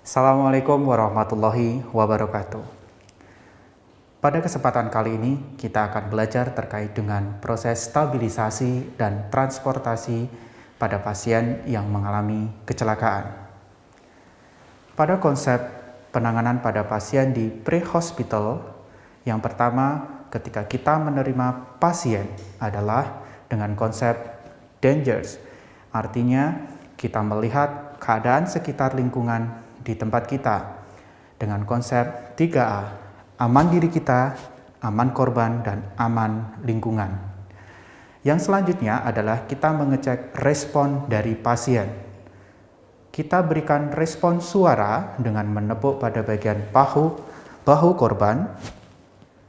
Assalamualaikum warahmatullahi wabarakatuh. Pada kesempatan kali ini, kita akan belajar terkait dengan proses stabilisasi dan transportasi pada pasien yang mengalami kecelakaan. Pada konsep penanganan pada pasien di pre-hospital, yang pertama ketika kita menerima pasien adalah dengan konsep dangers. Artinya, kita melihat keadaan sekitar lingkungan di tempat kita dengan konsep 3A, aman diri kita, aman korban, dan aman lingkungan. Yang selanjutnya adalah kita mengecek respon dari pasien. Kita berikan respon suara dengan menepuk pada bagian bahu korban.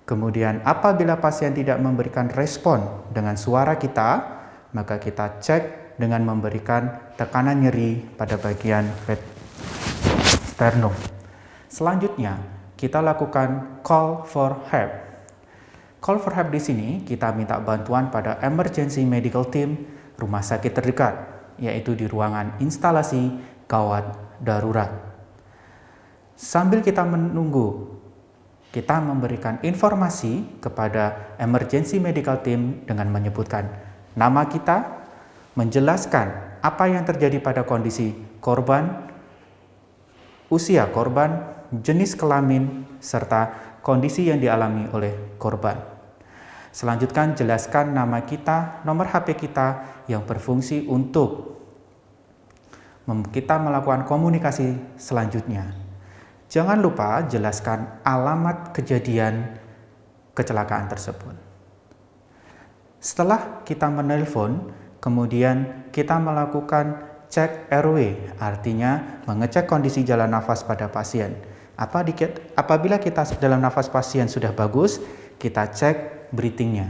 Kemudian apabila pasien tidak memberikan respon dengan suara kita, maka kita cek dengan memberikan tekanan nyeri pada bagian sternum. Selanjutnya, kita lakukan call for help. Call for help di sini kita minta bantuan pada emergency medical team rumah sakit terdekat, yaitu di ruangan instalasi gawat darurat. Sambil kita menunggu, kita memberikan informasi kepada emergency medical team dengan menyebutkan nama kita, menjelaskan apa yang terjadi pada kondisi korban, usia korban, jenis kelamin, serta kondisi yang dialami oleh korban. Selanjutnya, jelaskan nama kita, nomor HP kita yang berfungsi untuk kita melakukan komunikasi selanjutnya. Jangan lupa jelaskan alamat kejadian kecelakaan tersebut. Setelah kita menelpon, kemudian kita melakukan cek airway, artinya mengecek kondisi jalan nafas pada pasien. Apabila kita dalam nafas pasien sudah bagus, kita cek breathingnya.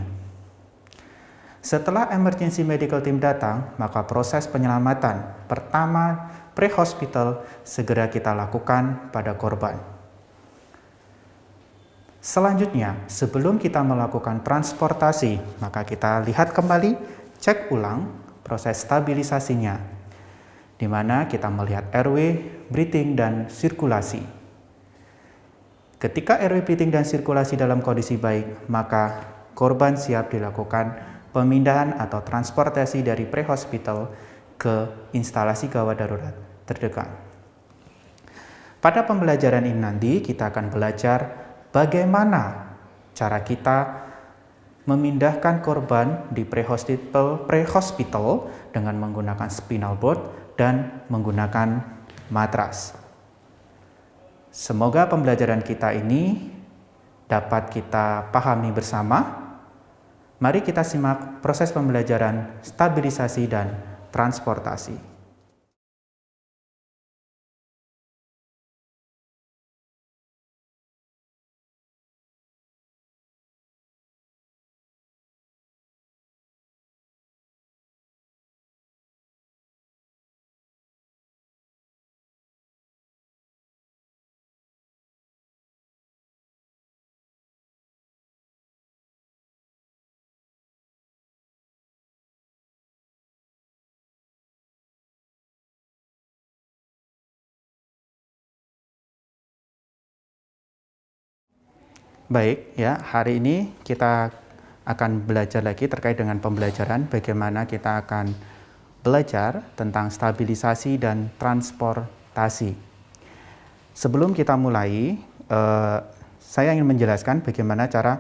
Setelah emergency medical team datang, maka proses penyelamatan pertama pre-hospital segera kita lakukan pada korban. Selanjutnya, sebelum kita melakukan transportasi, maka kita lihat kembali, cek ulang proses stabilisasinya, di mana kita melihat airway, breathing, dan sirkulasi. Ketika airway, breathing, dan sirkulasi dalam kondisi baik, maka korban siap dilakukan pemindahan atau transportasi dari pre-hospital ke instalasi gawat darurat terdekat. Pada pembelajaran ini nanti kita akan belajar bagaimana cara kita memindahkan korban di pre-hospital dengan menggunakan spinal board dan menggunakan matras. Semoga pembelajaran kita ini dapat kita pahami bersama. Mari kita simak proses pembelajaran stabilisasi dan transportasi. Baik, ya, hari ini kita akan belajar lagi terkait dengan pembelajaran bagaimana kita akan belajar tentang stabilisasi dan transportasi. Sebelum kita mulai, saya ingin menjelaskan bagaimana cara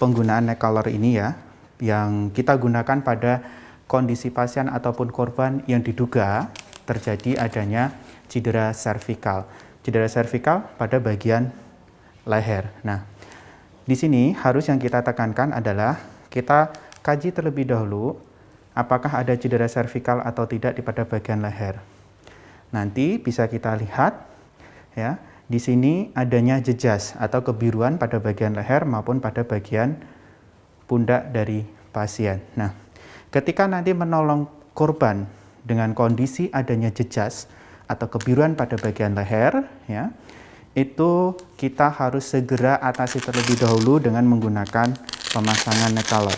penggunaan neck collar ini ya, yang kita gunakan pada kondisi pasien ataupun korban yang diduga terjadi adanya cedera servikal. Cedera servikal pada bagian leher. Nah, di sini harus yang kita tekankan adalah kita kaji terlebih dahulu apakah ada cedera servikal atau tidak di pada bagian leher. Nanti bisa kita lihat ya, di sini adanya jejas atau kebiruan pada bagian leher maupun pada bagian pundak dari pasien. Nah, ketika nanti menolong korban dengan kondisi adanya jejas atau kebiruan pada bagian leher ya, itu kita harus segera atasi terlebih dahulu dengan menggunakan pemasangan neck collar.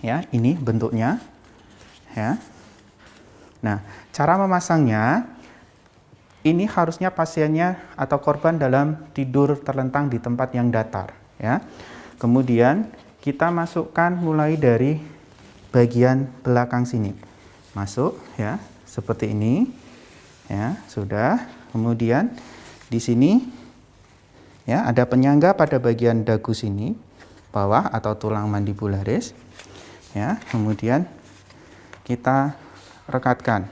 Ya, ini bentuknya. Ya. Nah, cara memasangnya ini harusnya pasiennya atau korban dalam tidur terlentang di tempat yang datar, ya. Kemudian kita masukkan mulai dari bagian belakang sini. Masuk, ya, seperti ini. Ya, sudah. Kemudian di sini ya, ada penyangga pada bagian dagu sini, bawah atau tulang mandibularis. Ya, kemudian kita rekatkan.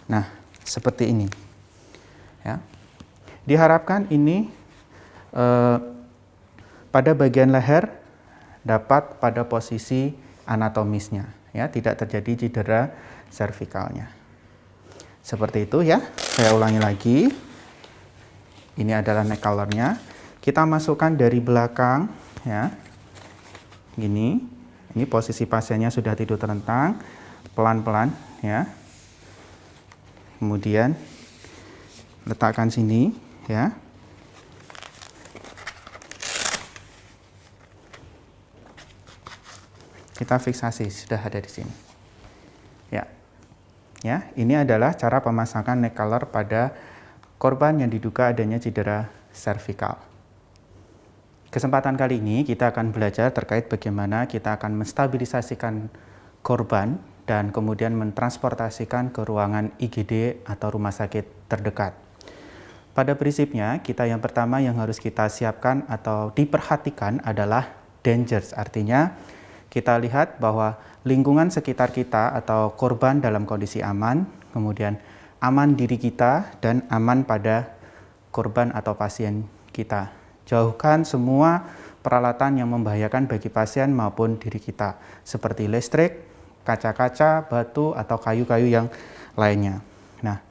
Nah, seperti ini. Ya. Diharapkan ini pada bagian leher dapat pada posisi anatomisnya, ya, tidak terjadi cedera cervicalnya. Seperti itu ya. Saya ulangi lagi. Ini adalah neck collarnya. Kita masukkan dari belakang, ya. Gini. Ini posisi pasiennya sudah tidur terlentang, pelan-pelan, ya. Kemudian letakkan sini, ya. Kita fiksasi, sudah ada di sini. Ya. Ya, ini adalah cara pemasangan neck collar pada korban yang diduga adanya cedera cervical. Kesempatan kali ini kita akan belajar terkait bagaimana kita akan menstabilisasikan korban dan kemudian mentransportasikan ke ruangan IGD atau rumah sakit terdekat. Pada prinsipnya, kita yang pertama yang harus kita siapkan atau diperhatikan adalah dangers. Artinya, kita lihat bahwa lingkungan sekitar kita atau korban dalam kondisi aman, kemudian aman diri kita dan aman pada korban atau pasien kita. Jauhkan semua peralatan yang membahayakan bagi pasien maupun diri kita, seperti listrik, kaca-kaca, batu, atau kayu-kayu yang lainnya. Nah,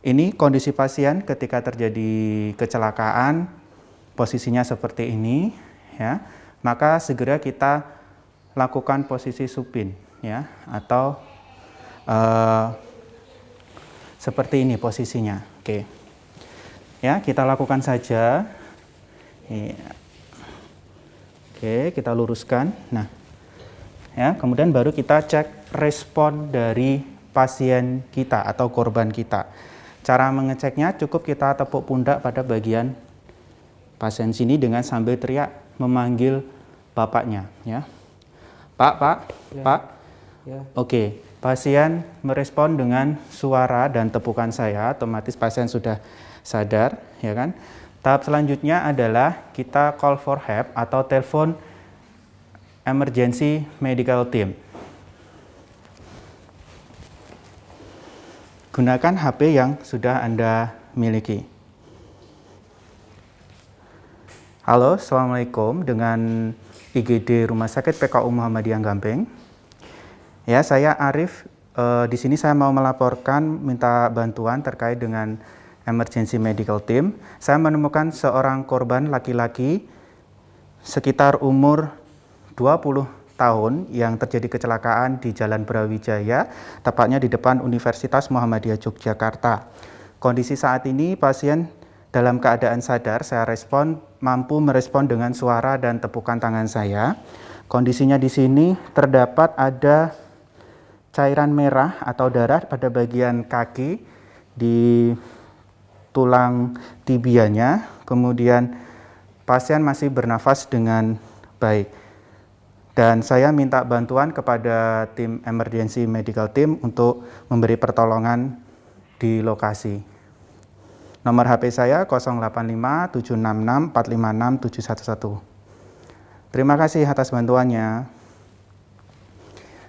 ini kondisi pasien ketika terjadi kecelakaan, posisinya seperti ini, ya. Maka segera kita lakukan posisi supin, ya, atau seperti ini posisinya. Oke, ya, kita lakukan saja. Oke, kita luruskan. Nah, ya, kemudian baru kita cek respon dari pasien kita atau korban kita. Cara mengeceknya cukup kita tepuk pundak pada bagian pasien sini dengan sambil teriak memanggil bapaknya, ya. Pak, ya. Pak. Ya. Oke, pasien merespon dengan suara dan tepukan saya, otomatis pasien sudah sadar, ya kan? Tahap selanjutnya adalah kita call for help atau telepon emergency medical team. Gunakan HP yang sudah Anda miliki. Halo, Assalamualaikum, dengan IGD Rumah Sakit PKU Muhammadiyah Gampeng. Ya, saya Arif. Di sini saya mau melaporkan, minta bantuan terkait dengan emergency medical team. Saya menemukan seorang korban laki-laki sekitar umur 20 tahun yang terjadi kecelakaan di Jalan Brawijaya, tepatnya di depan Universitas Muhammadiyah Yogyakarta. Kondisi saat ini pasien dalam keadaan sadar, saya mampu merespon dengan suara dan tepukan tangan saya. Kondisinya di sini terdapat ada cairan merah atau darah pada bagian kaki di tulang tibianya, kemudian pasien masih bernafas dengan baik. Dan saya minta bantuan kepada tim emergency medical team untuk memberi pertolongan di lokasi. Nomor HP saya 085 766 456 711. Terima kasih atas bantuannya.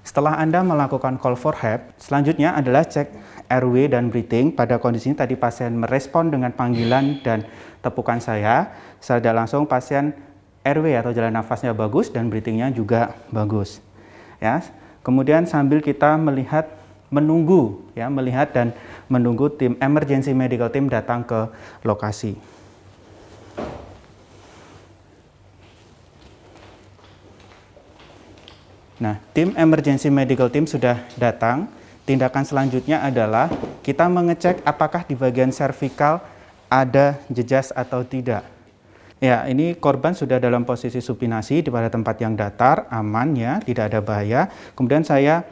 Setelah Anda melakukan call for help, selanjutnya adalah cek airway dan breathing. Pada kondisi ini tadi pasien merespon dengan panggilan dan tepukan saya. Secara langsung pasien airway atau jalan nafasnya bagus dan breathingnya juga bagus. Ya, kemudian sambil kita melihat dan menunggu tim emergency medical team datang ke lokasi. Nah, tim emergency medical team sudah datang. Tindakan selanjutnya adalah kita mengecek apakah di bagian cervical ada jejas atau tidak. Ya, ini korban sudah dalam posisi supinasi di pada tempat yang datar, aman ya, tidak ada bahaya. Kemudian saya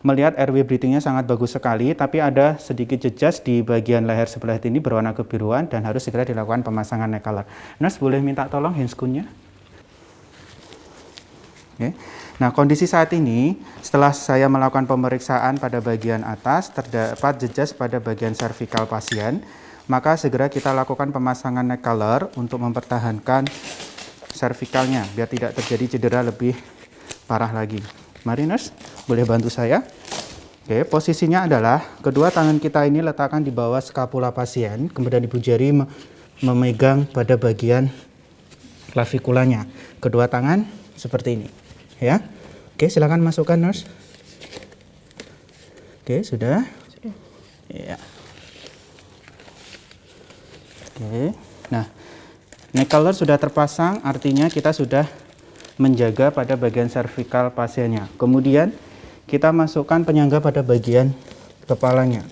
melihat airway breathing-nya sangat bagus sekali, tapi ada sedikit jejas di bagian leher sebelah ini berwarna kebiruan dan harus segera dilakukan pemasangan neck collar. Nurse boleh minta tolong handscoon-nya? Oke. Nah, kondisi saat ini setelah saya melakukan pemeriksaan pada bagian atas terdapat jejas pada bagian servikal pasien, maka segera kita lakukan pemasangan neck collar untuk mempertahankan servikalnya biar tidak terjadi cedera lebih parah lagi. Mari nurse, boleh bantu saya? Oke, posisinya adalah kedua tangan kita ini letakkan di bawah skapula pasien, kemudian ibu jari memegang pada bagian klavikulanya. Kedua tangan seperti ini, ya. Oke, silakan masukkan nurse. Oke, sudah? Sudah. Ya. Oke, nah, neck collar sudah terpasang, artinya kita sudah menjaga pada bagian servikal pasiennya. Kemudian kita masukkan penyangga pada bagian kepalanya.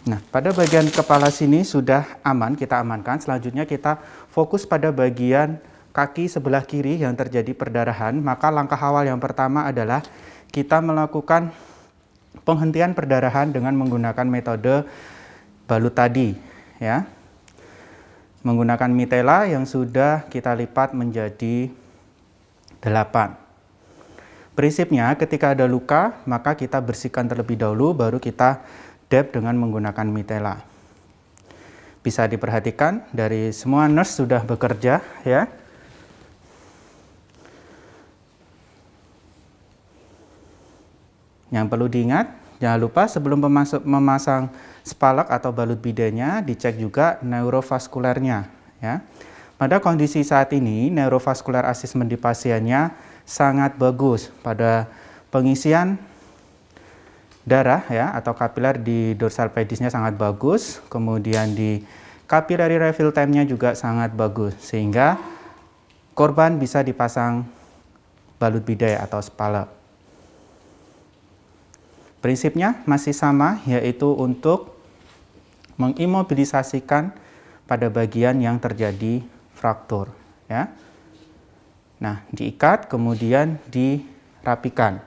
Nah, pada bagian kepala sini sudah aman, kita amankan. Selanjutnya kita fokus pada bagian kaki sebelah kiri yang terjadi perdarahan. Maka langkah awal yang pertama adalah kita melakukan penghentian perdarahan dengan menggunakan metode balut tadi, ya. Menggunakan mitela yang sudah kita lipat menjadi 8. Prinsipnya ketika ada luka, maka kita bersihkan terlebih dahulu, baru kita dab dengan menggunakan mitela. Bisa diperhatikan dari semua nurse sudah bekerja, ya. Yang perlu diingat, jangan lupa sebelum memasang spalak atau balut bidenya, dicek juga neurovaskulernya, ya. Pada kondisi saat ini, neurovaskular assessment di pasiennya sangat bagus. Pada pengisian darah, ya, atau kapiler di dorsal pedisnya sangat bagus, kemudian di capillary refill time-nya juga sangat bagus, sehingga korban bisa dipasang balut bidet atau spalak. Prinsipnya masih sama, yaitu untuk mengimobilisasikan pada bagian yang terjadi fraktur, ya. Nah, diikat kemudian dirapikan.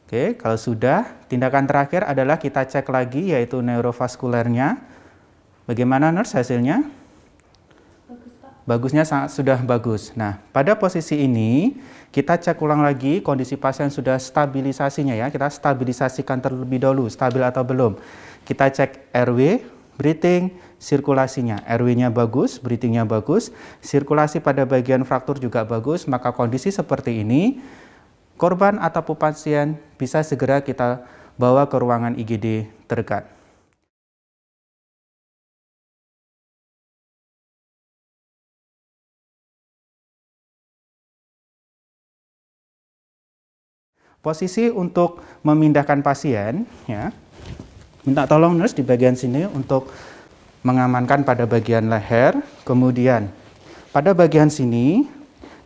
Oke, kalau sudah, tindakan terakhir adalah kita cek lagi, yaitu neurovaskulernya. Bagaimana nurse hasilnya? Bagus, Pak. Bagusnya sudah bagus. Nah, pada posisi ini kita cek ulang lagi kondisi pasien sudah stabilisasinya, ya. Kita stabilisasikan terlebih dahulu, stabil atau belum. Kita cek airway, breathing, sirkulasinya. Airway-nya bagus, breathing-nya bagus, sirkulasi pada bagian fraktur juga bagus, maka kondisi seperti ini korban atau pasien bisa segera kita bawa ke ruangan IGD terdekat. Posisi untuk memindahkan pasien, ya, minta tolong nurse di bagian sini untuk mengamankan pada bagian leher, kemudian pada bagian sini,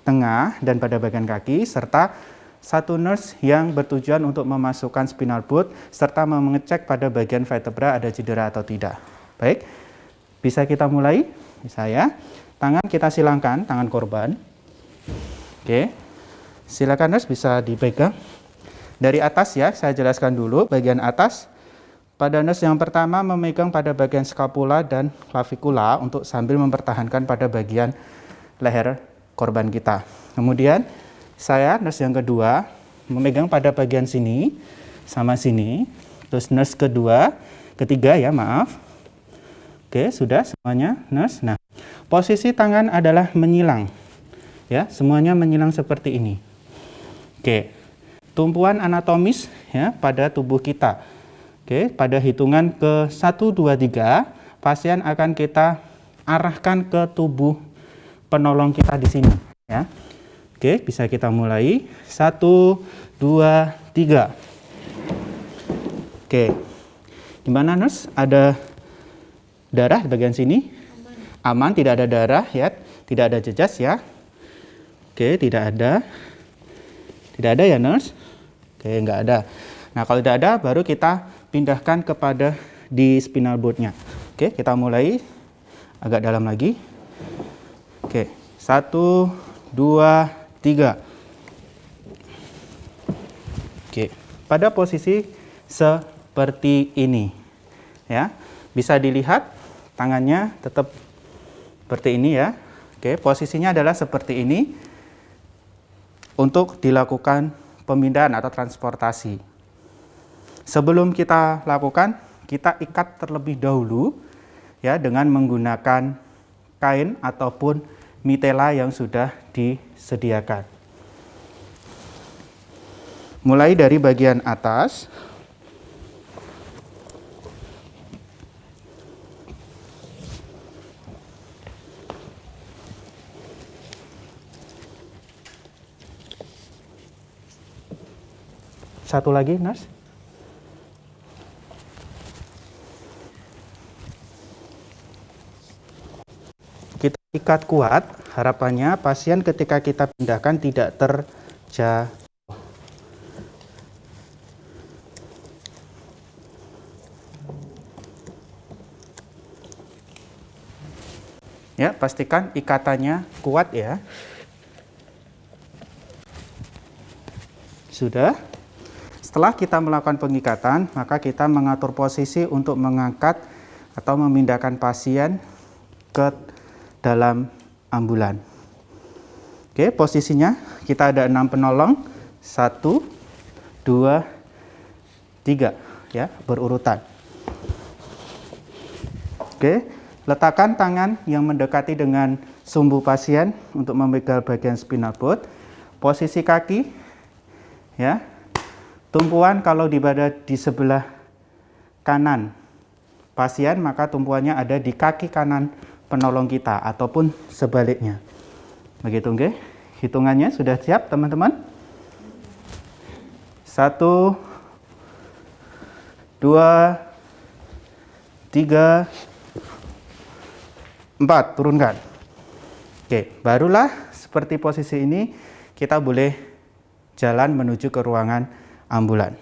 tengah, dan pada bagian kaki, serta satu nurse yang bertujuan untuk memasukkan spinal boot, serta mengecek pada bagian vertebra ada cedera atau tidak. Baik, bisa kita mulai? Bisa, ya. Tangan kita silangkan, tangan korban. Oke, silakan nurse bisa dipegang. Dari atas, ya, saya jelaskan dulu bagian atas. Pada nurse yang pertama memegang pada bagian skapula dan klavikula untuk sambil mempertahankan pada bagian leher korban kita. Kemudian saya, nurse yang kedua, memegang pada bagian sini sama sini. Terus nurse ketiga, ya, maaf. Oke, sudah semuanya nurse. Nah, posisi tangan adalah menyilang, ya, semuanya menyilang seperti ini. Oke. Tumpuan anatomis, ya, pada tubuh kita. Oke, pada hitungan ke 1, 2, 3, pasien akan kita arahkan ke tubuh penolong kita di sini, ya. Oke, bisa kita mulai. 1, 2, 3. Oke. Gimana, nurse? Ada darah di bagian sini? Aman, tidak ada darah, ya. Tidak ada jejas, ya. Oke, tidak ada. Tidak ada, ya, nurse? Oke, enggak ada. Nah, kalau tidak ada, baru kita pindahkan kepada di spinal boardnya. Oke, kita mulai agak dalam lagi. Oke, 1, 2, 3. Oke, pada posisi seperti ini, ya, bisa dilihat tangannya tetap seperti ini ya. Oke, posisinya adalah seperti ini untuk dilakukan pemindahan atau transportasi. Sebelum kita lakukan, kita ikat terlebih dahulu ya dengan menggunakan kain ataupun mitela yang sudah disediakan. Mulai dari bagian atas. Satu lagi, Nurse. Kita ikat kuat, harapannya pasien ketika kita pindahkan tidak terjatuh. Ya, pastikan ikatannya kuat ya. Sudah. Setelah kita melakukan pengikatan, maka kita mengatur posisi untuk mengangkat atau memindahkan pasien ke dalam ambulan. Oke, posisinya kita ada 6 penolong, 1, 2, 3 ya, berurutan. Oke, letakkan tangan yang mendekati dengan sumbu pasien untuk memegang bagian spinal cord. Posisi kaki ya. Tumpuan kalau berada di sebelah kanan pasien, maka tumpuannya ada di kaki kanan penolong kita ataupun sebaliknya. Begitu, oke? Hitungannya sudah siap, teman-teman? 1, 2, 3, 4, turunkan. Oke, barulah seperti posisi ini kita boleh jalan menuju ke ruangan ambulan.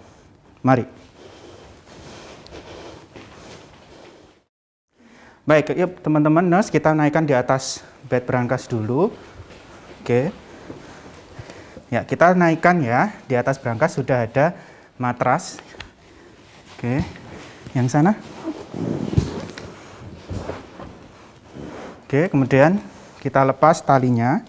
Mari. Baik, yuk teman-teman, nurse, kita naikkan di atas bed brankas dulu. Oke. Ya, kita naikkan ya. Di atas brankas sudah ada matras. Oke. Yang sana. Oke, kemudian kita lepas talinya.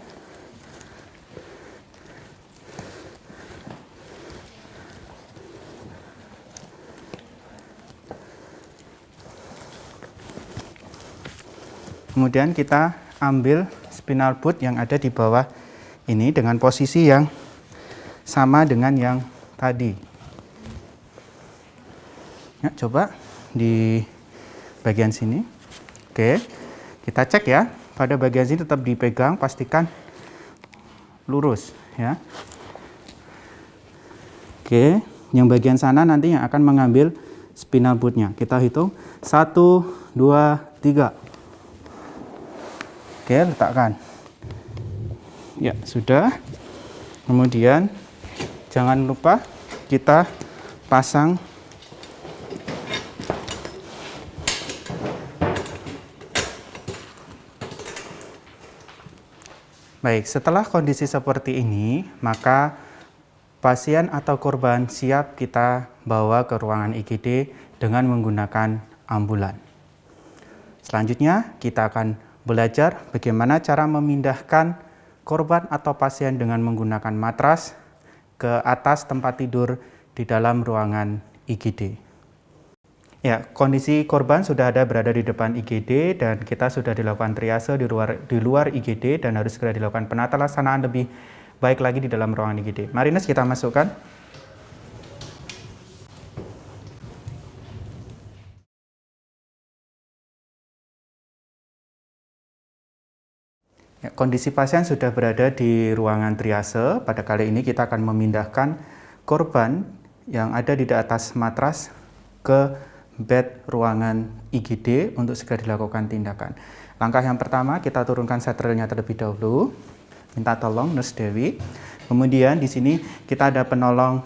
Kemudian kita ambil spinal board yang ada di bawah ini dengan posisi yang sama dengan yang tadi. Ya, coba di bagian sini. Oke, kita cek ya. Pada bagian sini tetap dipegang, pastikan lurus ya. Oke, yang bagian sana nanti yang akan mengambil spinal boardnya. Kita hitung 1, 2, 3. Oke, letakkan. Ya, sudah. Kemudian jangan lupa kita pasang Baik, setelah kondisi seperti ini, maka pasien atau korban siap kita bawa ke ruangan IGD dengan menggunakan ambulan. Selanjutnya, kita akan belajar bagaimana cara memindahkan korban atau pasien dengan menggunakan matras ke atas tempat tidur di dalam ruangan IGD. Ya, kondisi korban sudah ada berada di depan IGD dan kita sudah dilakukan triase di luar IGD dan harus segera dilakukan penata laksanaan lebih baik lagi di dalam ruangan IGD. Mari Nes, kita masukkan. Ya, kondisi pasien sudah berada di ruangan triase. Pada kali ini kita akan memindahkan korban yang ada di atas matras ke bed ruangan IGD untuk segera dilakukan tindakan. Langkah yang pertama, kita turunkan setrilnya terlebih dahulu. Minta tolong Nurse Dewi. Kemudian di sini kita ada penolong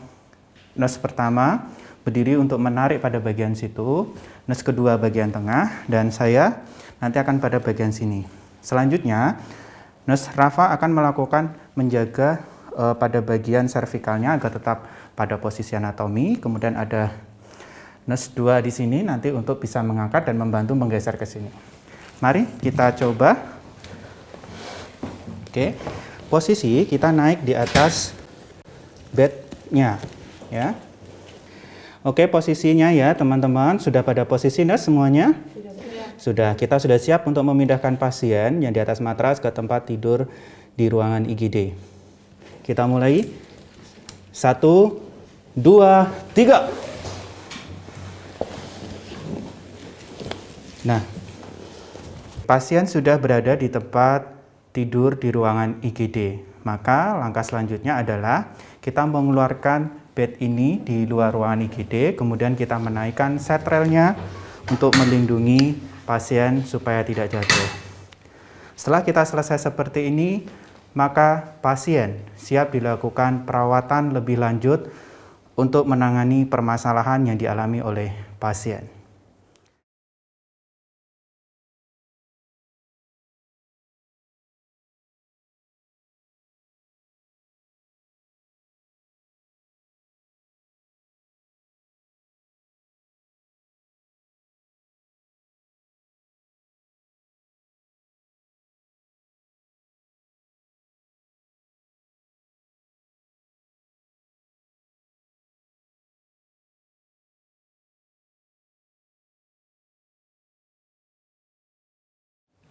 Nose pertama berdiri untuk menarik pada bagian situ, nose kedua bagian tengah, dan saya nanti akan pada bagian sini. Selanjutnya, nurse Rafa akan melakukan menjaga pada bagian cervicalnya agar tetap pada posisi anatomi. Kemudian ada nurse 2 di sini nanti untuk bisa mengangkat dan membantu menggeser ke sini. Mari kita coba. Oke, posisi kita naik di atas bednya, ya. Oke, posisinya ya teman-teman, sudah pada posisi nurse semuanya? Sudah, kita sudah siap untuk memindahkan pasien yang di atas matras ke tempat tidur di ruangan IGD. Kita mulai. 1, 2, 3. Nah, pasien sudah berada di tempat tidur di ruangan IGD. Maka langkah selanjutnya adalah kita mengeluarkan bed ini di luar ruangan IGD, kemudian kita menaikkan setrelnya untuk melindungi pasien supaya tidak jatuh. Setelah kita selesai seperti ini, maka pasien siap dilakukan perawatan lebih lanjut untuk menangani permasalahan yang dialami oleh pasien.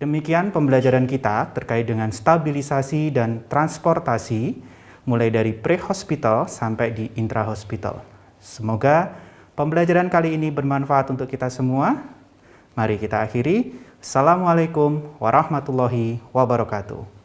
Demikian pembelajaran kita terkait dengan stabilisasi dan transportasi, mulai dari pre-hospital sampai di intra-hospital. Semoga pembelajaran kali ini bermanfaat untuk kita semua. Mari kita akhiri. Assalamualaikum warahmatullahi wabarakatuh.